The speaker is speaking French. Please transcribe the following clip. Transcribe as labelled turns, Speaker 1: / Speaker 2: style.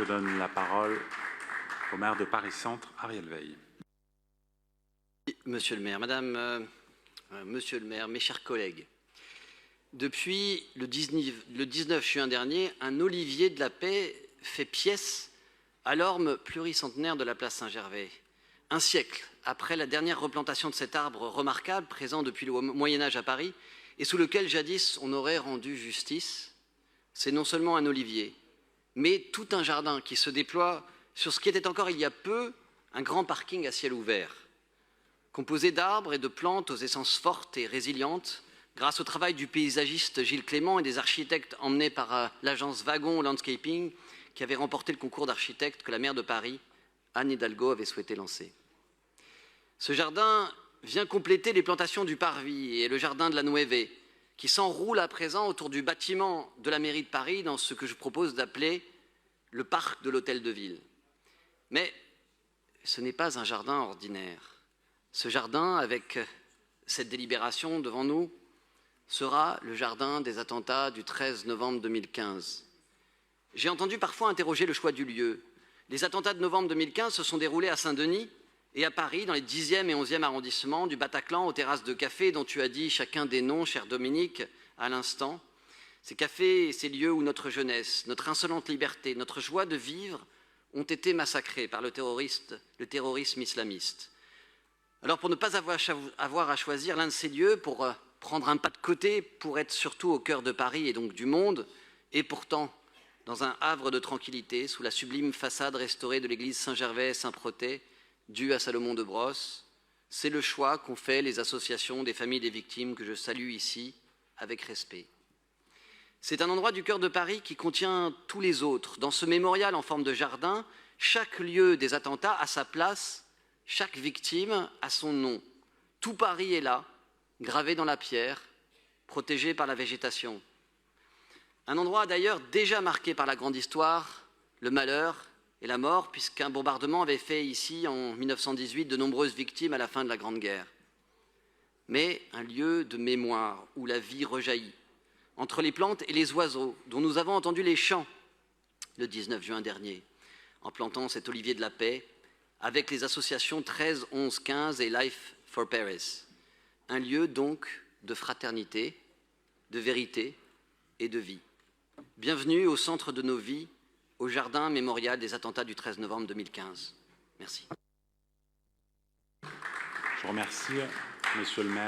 Speaker 1: Je donne la parole au maire de Paris-Centre, Ariel Veil.
Speaker 2: Monsieur le maire, monsieur le maire, mes chers collègues, depuis le 19 juin dernier, un olivier de la paix fait pièce à l'orme pluricentenaire de la place Saint-Gervais. Un siècle après la dernière replantation de cet arbre remarquable, présent depuis le Moyen-Âge à Paris, et sous lequel jadis on aurait rendu justice, c'est non seulement un olivier, mais tout un jardin qui se déploie sur ce qui était encore il y a peu un grand parking à ciel ouvert, composé d'arbres et de plantes aux essences fortes et résilientes, grâce au travail du paysagiste Gilles Clément et des architectes emmenés par l'agence Wagon Landscaping, qui avait remporté le concours d'architectes que la maire de Paris, Anne Hidalgo, avait souhaité lancer. Ce jardin vient compléter les plantations du Parvis et le jardin de la Nueve, qui s'enroule à présent autour du bâtiment de la mairie de Paris dans ce que je propose d'appeler le parc de l'Hôtel de Ville. Mais ce n'est pas un jardin ordinaire. Ce jardin, avec cette délibération devant nous, sera le jardin des attentats du 13 novembre 2015. J'ai entendu parfois interroger le choix du lieu. Les attentats de novembre 2015 se sont déroulés à Saint-Denis et à Paris, dans les 10e et 11e arrondissements, du Bataclan aux terrasses de café dont tu as dit chacun des noms, cher Dominique, à l'instant. Ces cafés et ces lieux où notre jeunesse, notre insolente liberté, notre joie de vivre ont été massacrés par le terrorisme islamiste. Alors pour ne pas avoir à choisir l'un de ces lieux, pour prendre un pas de côté, pour être surtout au cœur de Paris et donc du monde, et pourtant dans un havre de tranquillité, sous la sublime façade restaurée de l'église Saint-Gervais-Saint-Protais, due à Salomon de Brosse, c'est le choix qu'ont fait les associations des familles des victimes que je salue ici avec respect. C'est un endroit du cœur de Paris qui contient tous les autres. Dans ce mémorial en forme de jardin, chaque lieu des attentats a sa place, chaque victime a son nom. Tout Paris est là, gravé dans la pierre, protégé par la végétation. Un endroit d'ailleurs déjà marqué par la grande histoire, le malheur et la mort, puisqu'un bombardement avait fait ici, en 1918, de nombreuses victimes à la fin de la Grande Guerre. Mais un lieu de mémoire où la vie rejaillit, entre les plantes et les oiseaux, dont nous avons entendu les chants le 19 juin dernier, en plantant cet olivier de la paix, avec les associations 13, 11, 15 et Life for Paris. Un lieu donc de fraternité, de vérité et de vie. Bienvenue au centre de nos vies, au jardin mémorial des attentats du 13 novembre 2015. Merci.
Speaker 1: Je vous remercie, monsieur le maire.